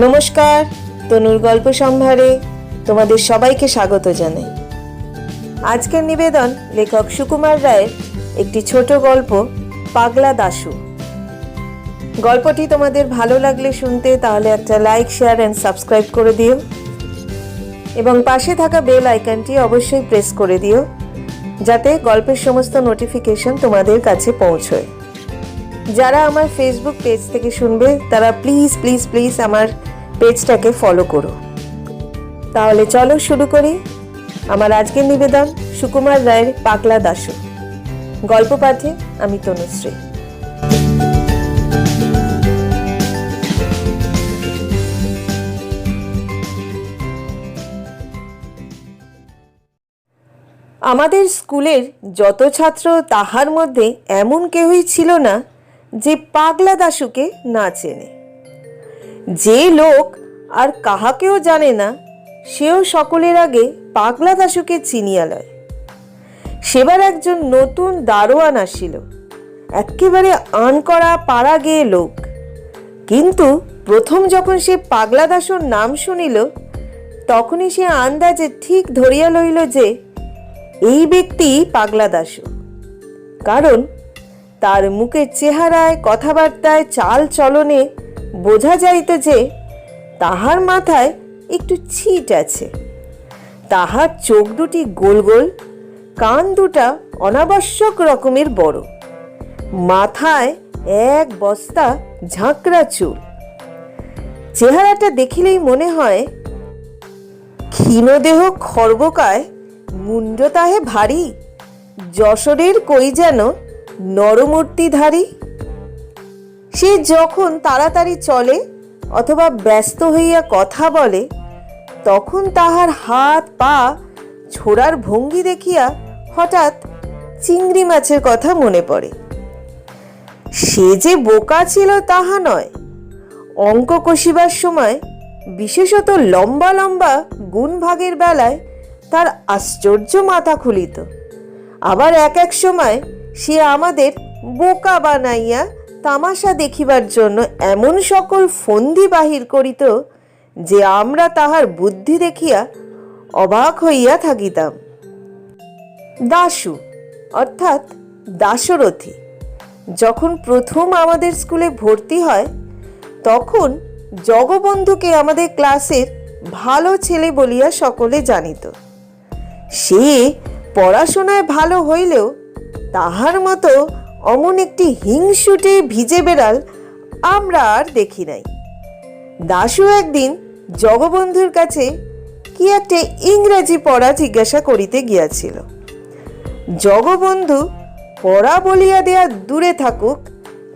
নমস্কার, তনুর গল্প সম্ভারে তোমাদের সবাইকে স্বাগত জানাই। আজকের নিবেদন লেখক সুকুমার রায়ের একটি ছোট গল্প, পাগলা দাশু। গল্পটি তোমাদের ভালো লাগলে শুনতে তাহলে একটা লাইক, শেয়ার অ্যান্ড সাবস্ক্রাইব করে দিও এবং পাশে থাকা বেল আইকনটি অবশ্যই প্রেস করে দিও যাতে গল্পের সমস্ত নোটিফিকেশন তোমাদের কাছে পৌঁছয়। যারা আমার ফেসবুক পেজ থেকে শুনবে তারা প্লিজ প্লিজ প্লিজ আমার পেজটাকে ফলো করো। তাহলে চলো শুরু করি আমার আজকের নিবেদন, সুকুমার রায়ের পাগলা দাশু। গল্প পাঠে আমি তনুশ্রী। আমাদের স্কুলের যত ছাত্র তাহার মধ্যে এমন কেউই ছিল না যে পাগলা দাশুকে না চেনে। যে লোক আর কাহাকেও জানে না সেও সকলের আগে পাগলা দাশুকে চিনিয়া লয়। সেবার একজন নতুন দারোয়ান আসিল, একেবারে আনকরা পাড়া গেয়ে লোক। কিন্তু প্রথম যখন সে পাগলা দাশুর নাম শুনিল তখনই সে আন্দাজে ঠিক ধরিয়া লইল যে এই ব্যক্তি পাগলা দাশু। কারণ তার মুখের চেহারায়, কথাবার্তায়, চাল চলনে বোঝা যাইত যে তাহার মাথায় একটু ছিট আছে। তাহার চোখ দুটি গোল গোল, কান দুটা অনাবশ্যক রকমের বড়, মাথায় এক বস্তা ঝাঁকড়া চুল। চেহারাটা দেখিলেই মনে হয় ক্ষীণদেহ খর্বকায়, মুন্ড তাহে ভারী, যশোরের কই যেন নরমূর্তিধারী। সে যখন তাড়াতাড়ি চলে অথবা ব্যস্ত হইয়া কথা বলে তখন তাহার হাত পা ছোড়ার ভঙ্গি দেখিয়া হঠাৎ চিংড়ি মাছের কথা মনে পড়ে। সে যে বোকা ছিল তাহা নয়, অঙ্ক কষিবার সময় বিশেষত লম্বা লম্বা গুণ ভাগের বেলায় তার আশ্চর্য মাথা খুলিত। আবার এক এক সময় সে আমাদের বোকা বানাইয়া তামাশা দেখিবার জন্য এমন সকল ফন্দি বাহির করিত যে আমরা তাহার বুদ্ধি দেখিয়া অবাক হইয়া থাকিতাম। দাশু অর্থাৎ দাশরথী যখন প্রথম আমাদের স্কুলে ভর্তি হয় তখন জগবন্ধুকে আমাদের ক্লাসের ভালো ছেলে বলিয়া সকলে জানিত। সে পড়াশোনায় ভালো হইলেও তাহার মতো অমন একটি হিংসুটে ভিজে বেড়াল আমরা আর দেখি নাই। দাশু একদিন জগবন্ধুর কাছে কি একটা ইংরেজি পড়া জিজ্ঞাসা করিতে গিয়াছিল। জগবন্ধু পড়া বলিয়া দেয়া দূরে থাকুক,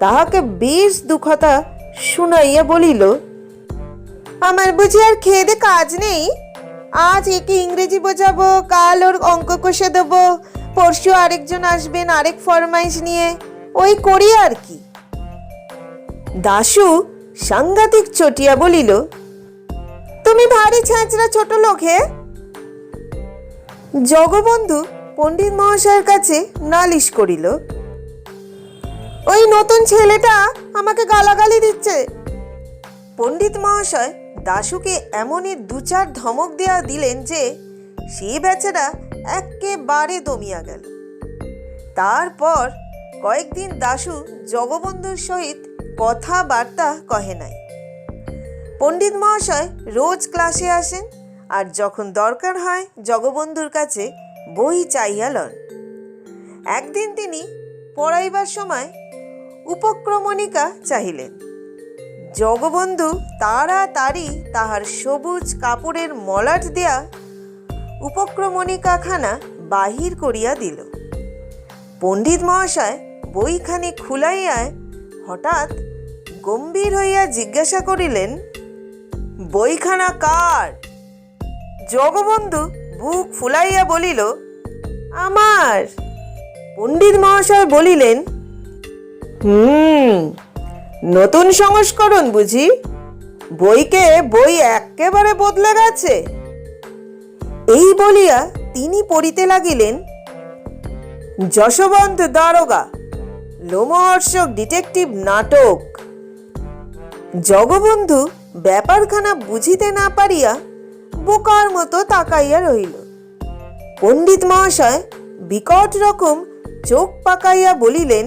তাহাকে বেশ দুঃখতা শুনাইয়া বলিল, আমার বুঝি আর খেয়ে দে কাজ নেই? আজ একে ইংরেজি বোঝাবো, কাল ওর অঙ্ক কষে দেবো, পরশু আরেকজন আসবেন আরেক ফরমাইশ নিয়ে, ওই করি আর কি। দাশু সাংঘাতিক চটিয়া বলিল, তুমি ভারী ছ্যাঁচড়া ছোট লোক হে। জগবন্ধু পণ্ডিত মহাশয়ের কাছে নালিশ করিল, ওই নতুন ছেলেটা আমাকে গালাগালি দিচ্ছে। পণ্ডিত মহাশয় দাশুকে এমনই দু চার ধমক দেয়া দিলেন যে সে বেচারা একেবারে দমিয়া গেল। তারপর কয়েকদিন দাশু জগবন্ধুর সহিত কথাবার্তা কহে নাই। পণ্ডিত মহাশয় রোজ ক্লাসে আসেন আর যখন দরকার হয় জগবন্ধুর কাছে বই চাইয়া লন। একদিন তিনি পড়াইবার সময় উপক্রমণিকা চাহিলেন। জগবন্ধু তাড়াতাড়ি তাহার সবুজ কাপড়ের মলাট দেয়া উপক্রমণিকাখানা বাহির করিয়া দিল। পণ্ডিত মহাশয় বইখানি খুলাইয়া হঠাৎ গম্ভীর হইয়া জিজ্ঞাসা করিলেন, বইখানা কার? জগবন্ধু বুক ফুলাইয়া বলিল, আমার। পণ্ডিত মহাশয় বলিলেন, নতুন সংস্করণ বুঝি? বই একেবারে বদলে গেছে। এই বলিয়া তিনি পড়িতে লাগিলেন, যশবন্ত দারোগা, লোমহর্ষক ডিটেকটিভ নাটক। জগবন্ধু ব্যাপারখানা বুঝিতে না পারিয়া বোকার মতো তাকাইয়া রহিল। পণ্ডিত মহাশয় বিকট রকম চোখ পাকাইয়া বলিলেন,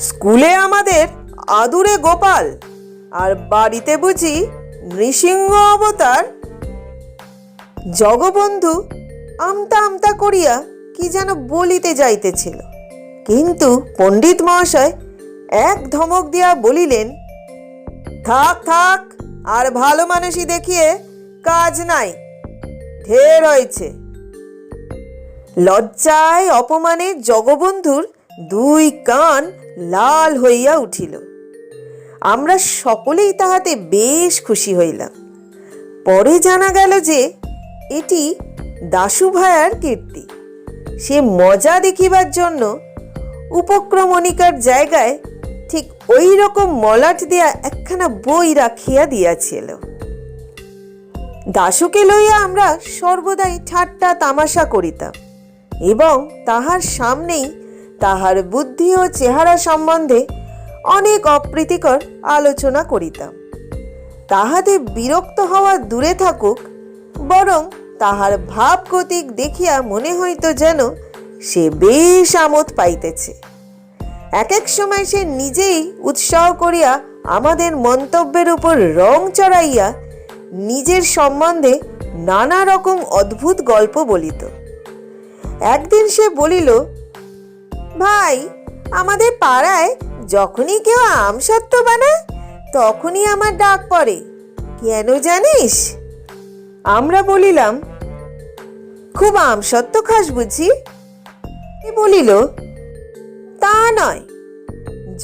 স্কুলে আমাদের আদুরে গোপাল, আর বাড়িতে বুঝি নৃসিংহ অবতার। জগবন্ধু আমতা আমতা করিয়া কি যেন বলিতে যাইতেছিল, কিন্তু পণ্ডিত মহাশয় এক ধমক দিয়া বলিলেন, থাক থাক, আর ভালো মানুষই দেখিয়ে কাজ নাই, ঢের হয়েছে। লজ্জায় অপমানে জগবন্ধুর দুই কান লাল হইয়া উঠিল। আমরা সকলেই তাহাতে বেশ খুশি হইলাম। পরে জানা গেল যে এটি দাশু ভায়ার কীর্তি। সে মজা দেখিবার জন্য উপক্রমণিকার জায়গায় ঠিক ওই রকম মলাট দিয়া একখানা বই রাখিয়া দিয়াছিল। দাশুকে লইয়া আমরা সর্বদাই ঠাট্টা তামাশা করিতাম এবং তাহার সামনেই তাহার বুদ্ধি ও চেহারা সম্বন্ধে অনেক অপ্রীতিকর আলোচনা করিতাম। তাহাতে বিরক্ত হওয়া দূরে থাকুক, বরং তাহার ভাবগতিক দেখিয়া মনে হইত যেন সে বেশ আমোদ পাইতেছে। এক এক সময় সে নিজেই উৎসাহ করিয়া আমাদের মন্তব্যের উপর রং চড়াইয়া নিজের সম্বন্ধে নানা রকম অদ্ভুত গল্প বলিত। একদিন সে বলিল, ভাই, আমাদের পাড়ায় যখনই কেউ আমসত্ত্ব বানায় তখনই আমার ডাক পড়ে, কেন জানিস? আমরা বলিলাম, খুব আমসত্ত্ব খাস বুঝি? বলিল, তা নয়,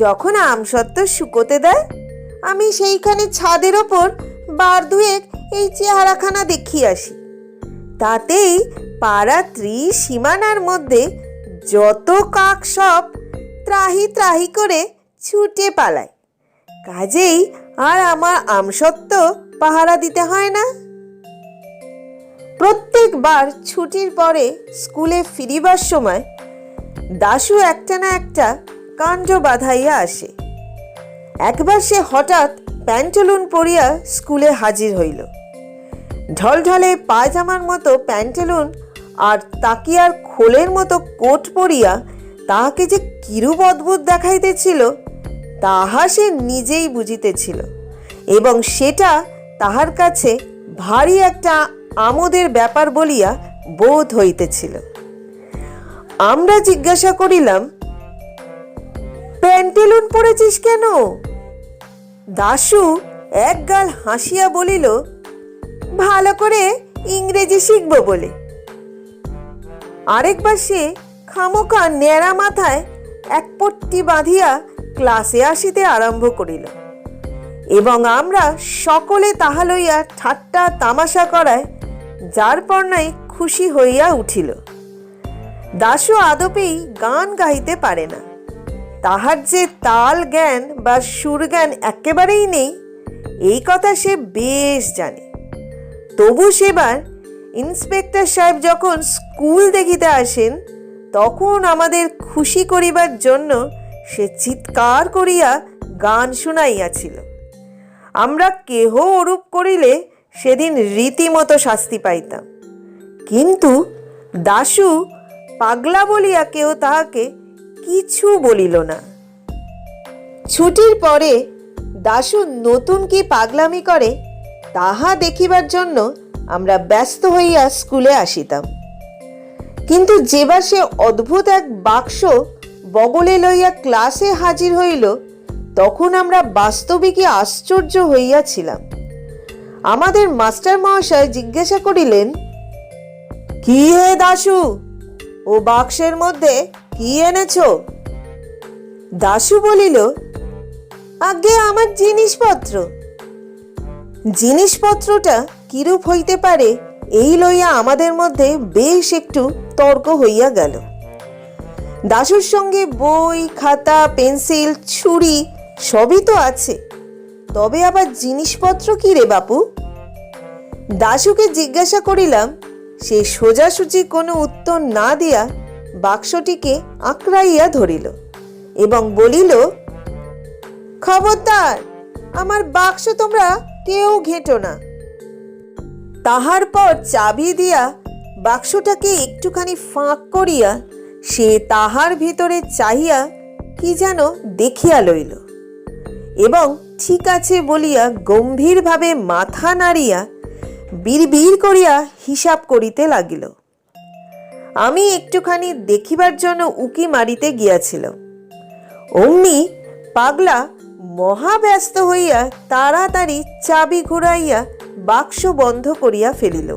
যখন আমসত্ত্ব শুকোতে দেয় আমি সেইখানে ছাদের ওপর বার দুয়েক এই চেহারাখানা দেখিয়ে আসি, তাতেই পাড়া ত্রিসীমানার মধ্যে যত কাক সব ত্রাহি ত্রাহি করে ছুটে পালায়, কাজেই আর আমার আমসত্ত্ব পাহারা দিতে হয় না। প্রত্যেকবার ছুটির পরে স্কুলে ফিরিবার সময় দাশু একটা না একটা কাণ্ড বাঁধাইয়া আসে। একবার সে হঠাৎ প্যান্টালুন পরিয়া স্কুলে হাজির হইল। ঢলঢলে পায়জামার মতো প্যান্টালুন আর তাকিয়ার খোলের মতো কোট পরিয়া তাহাকে যে কিরূপ অদ্ভুত দেখাইতেছিল তাহা সে নিজেই বুঝিতেছিল, এবং সেটা তাহার কাছে ভারী একটা আমোদের ব্যাপার বলিয়া বোধ হইতেছিল। আমরা জিজ্ঞাসা করিলাম, প্যান্টালুন পরেছিস কেন? দাশু একগাল হাসিয়া বলিল, ভালো করে ইংরেজি শিখব বলে। আরেকবার সে খামোকা ন্যাড়া মাথায় এক পট্টি বাঁধিয়া ক্লাসে আসিতে আরম্ভ করিল, এবং আমরা সকলে তাহা লইয়া ঠাট্টা তামাশা করায় যার পর নাই খুশি হইয়া উঠিল। দাশু আদপেই গান গাইতে পারে না, তাহার যে তাল জ্ঞান বা সুর জ্ঞান একেবারেই নেই এই কথা সে বেশ জানে। তবু সেবার ইন্সপেক্টর সাহেব যখন স্কুল দেখিতে আসেন তখন আমাদের খুশি করিবার জন্য সে চিৎকার করিয়া গান শুনাইয়াছিল। আমরা কেহ ওরূপ করিলে সেদিন রীতিমতো শাস্তি পাইতাম, কিন্তু দাশু পাগলা বলিয়া কেউ তাহাকে কিছু বলিল না। ছুটির পরে দাশু নতুন কি পাগলামি করে তাহা দেখিবার জন্য আমরা ব্যস্ত হইয়া স্কুলে আসিতাম, কিন্তু যেবার সে অদ্ভুত এক বাক্স বগলে লইয়া ক্লাসে হাজির হইল তখন আমরা বাস্তবিকই আশ্চর্য হইয়াছিলাম। আমাদের মাস্টার মহাশয় জিজ্ঞাসা করিলেন, কি হে দাশু, ও বাক্সের মধ্যে কি এনেছ? দাশু বলিল, আগে আমার জিনিসপত্র। জিনিসপত্রটা কিরূপ হইতে পারে এই লইয়া আমাদের মধ্যে বেশ একটু তর্ক হইয়া গেল। দাশুর সঙ্গে বই, খাতা, পেন্সিল, ছুরি সবই তো আছে, তবে আবার জিনিসপত্র কি রে বাপু? দাশুকে জিজ্ঞাসা করিলাম, সে সোজাসুজি কোনো উত্তর না দিয়া বাক্সটিকে আঁকড়াইয়া ধরিল এবং বলিল, খবরদার, আমার বাক্স তোমরা কেউ ঘেঁটো না। তাহার পর চাবি দিয়া বাক্সটাকে একটুখানি ফাঁক করিয়া সে তাহার ভিতরে চাহিয়া কি যেন দেখিয়া লইল এবং ঠিক আছে বলিয়া গম্ভীরভাবে মাথা নাড়িয়া বিড়বিড় করিয়া হিসাব করিতে লাগিল। আমি একটুখানি দেখিবার জন্য উকি মারিতে গিয়াছিল। অমনি পাগলা মহাব্যস্ত হইয়া তাড়াতাড়ি চাবি ঘুরাইয়া বাক্স বন্ধ করিয়া ফেলিল।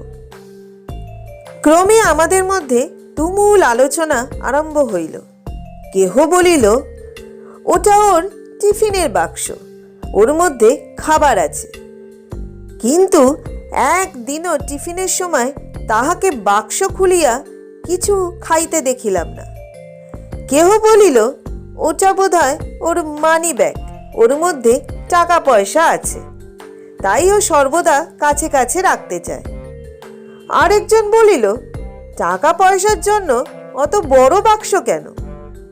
ক্রমে আমাদের মধ্যে তুমুল আলোচনা আরম্ভ হইল। কেহ বলিল, ওটা ওর টিফিনের বাক্স, ওর মধ্যে খাবার আছে। কিন্তু একদিনও টিফিনের সময় তাহাকে বাক্স খুলিয়া কিছু খাইতে দেখিলাম না। কেহ বলিল, ওটা বোধহয় ওর মানি ব্যাগ, ওর মধ্যে টাকা পয়সা আছে, তাই ও সর্বদা কাছে কাছে রাখতে চায়। আরেকজন বলিল, টাকা পয়সার জন্য অত বড় বাক্স কেন?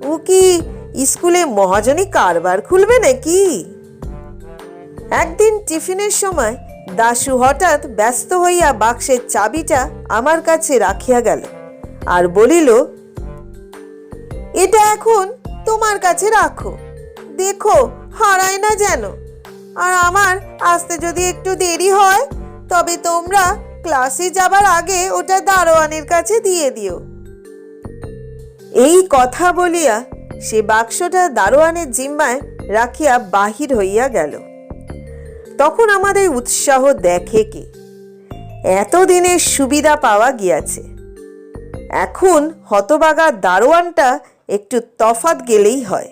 ও কি স্কুলে মহাজনী কারবার খুলবে নাকি? একদিন টিফিনের সময় দাশু হঠাৎ ব্যস্ত হইয়া বাক্সের চাবিটা আমার কাছে রাখিয়া গেল আর বলিল, এটা এখন তোমার কাছে রাখো, দেখো হারায় না যেন, আর আমার আসতে যদি একটু দেরি হয় তবে তোমরা ক্লাসে যাবার আগে ওটা দারোয়ানের কাছে দিয়ে দিও। এই কথা বলিয়া সে বাক্সটা দারোয়ানের জিম্মায় রাখিয়া বাহির হইয়া গেল। তখন আমাদের উৎসাহ দেখে কে? এতদিনের সুবিধা পাওয়া গিয়াছে, এখন হতবাগা দারোয়ানটা একটু তফাৎ গেলেই হয়।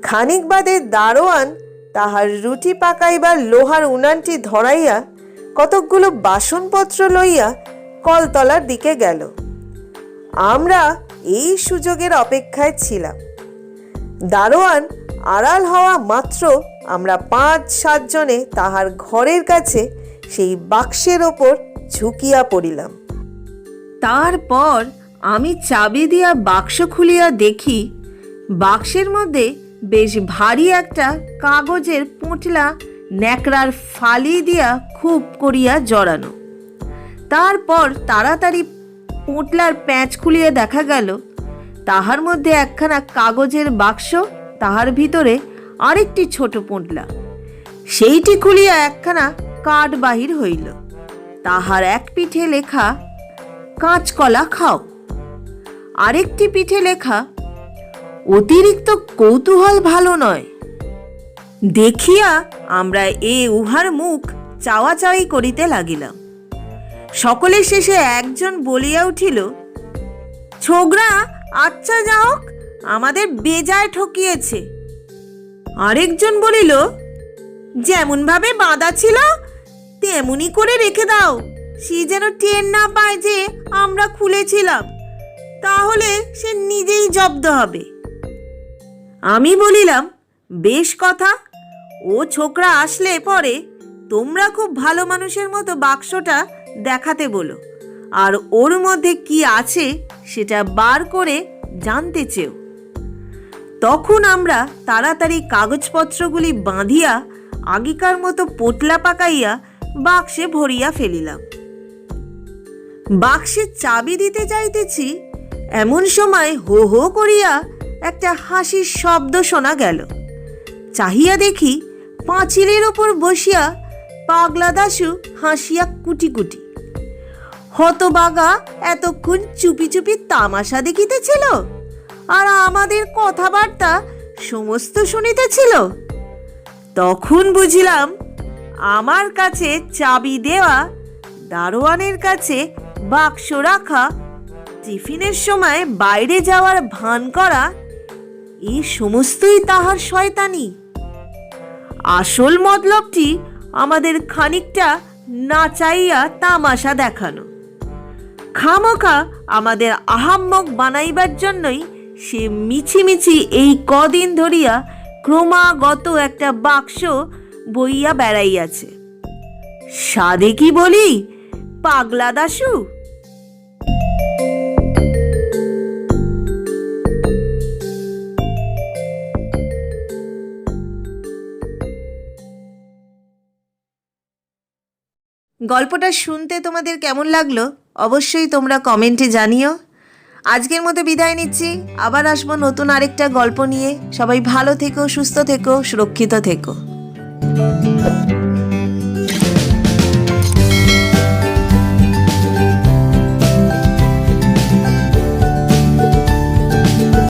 খানিক বাদে দারোয়ান তাহার রুটি পাকাইবার লোহার উনানটি ধরাইয়া কতকগুলো বাসনপত্র লইয়া কলতলার দিকে গেল। আমরা এই সুযোগের অপেক্ষায় ছিলাম। দারোয়ান আড়াল হওয়া মাত্র আমরা 5-7 জনে তাহার ঘরের কাছে সেই বাক্সের ওপর ঝুঁকিয়া পড়িলাম। তারপর আমি চাবি দিয়া বাক্স খুলিয়া দেখি বাক্সের মধ্যে বেশ ভারী একটা কাগজের পোঁটলা ন্যাকড়ার ফালি দিয়া খুব করিয়া জড়ানো। তারপর তাড়াতাড়ি পোঁটলার প্যাঁচ খুলিয়া দেখা গেল তাহার মধ্যে একখানা কাগজের বাক্স, তাহার ভিতরে আরেকটি ছোট পোঁটলা। সেইটি খুলিয়া একখানা কার্ড বাহির হইল, তাহার এক পিঠে লেখা, কাঁচকলা খাও, আরেকটি পিঠে লেখা, অতিরিক্ত কৌতূহল ভালো নয়। দেখিয়া আমরা উহার মুখ চাওয়াচাওয়ি করিতে লাগিলাম। সকলের শেষে একজন বলিয়া উঠিল, ছোকরা আচ্ছা যা হোক, আমাদের বেজায় ঠকিয়েছে। আরেকজন বলিল, যেমন ভাবে বাঁধা ছিল তেমনি করে রেখে দাও, সে যেন টের না পায় যে আমরা খুলেছিলাম, তাহলে সে নিজেই জব্দ হবে। আমি বলিলাম, বেশ কথা, ও ছোকরা আসলে পরে তোমরা খুব ভালো মানুষের মতো বাক্সটা দেখাতে বলো, আর ওর মধ্যে কি আছে সেটা বার করে জানতে চেও। তখন আমরা তাড়াতাড়ি কাগজপত্রগুলি বাঁধিয়া আগেকার মতো পোটলা পাকাইয়া বাক্সে ভরিয়া ফেলিলাম। বাক্সে চাবি দিতে যাইতেছি, এমন সময় হো হো করিয়া একটা হাসির শব্দ শোনা গেল। চাহিয়া দেখি পাঁচিলের ওপর বসিয়া পাগলা দাশু হাসিয়া কুটি কুটি। হতবাগা এতক্ষণ চুপি চুপি তামাশা দেখিতেছিল আর আমাদের কথাবার্তা সমস্ত শুনিতেছিল। তখন বুঝিলাম আমার কাছে চাবি দেওয়া, দারোয়ানের কাছে বাক্স রাখা, টিফিনের সময় বাইরে যাওয়ার ভান করা, এই সমস্তই তাহার শয়তানি। আসল মতলবটি আমাদের খানিকটা নাচাইয়া তামাশা দেখানো। খামোখা আমাদের আহাম্মক বানাইবার জন্যই সে মিছিমিছি এই কদিন ধরিয়া ক্রমাগত একটা বাক্স বইয়া বেড়াইয়াছে। সাধে কি বলি, পাগলা দাশু, গল্পটা শুনতে তোমাদের কেমন লাগলো অবশ্যই তোমরা কমেন্টে জানিও। আজকের মতো বিদায় নিচ্ছি, আবার আসবো নতুন আরেকটা গল্প নিয়ে। সবাই ভালো থেকো, সুস্থ থেকো, সুরক্ষিত থেকো।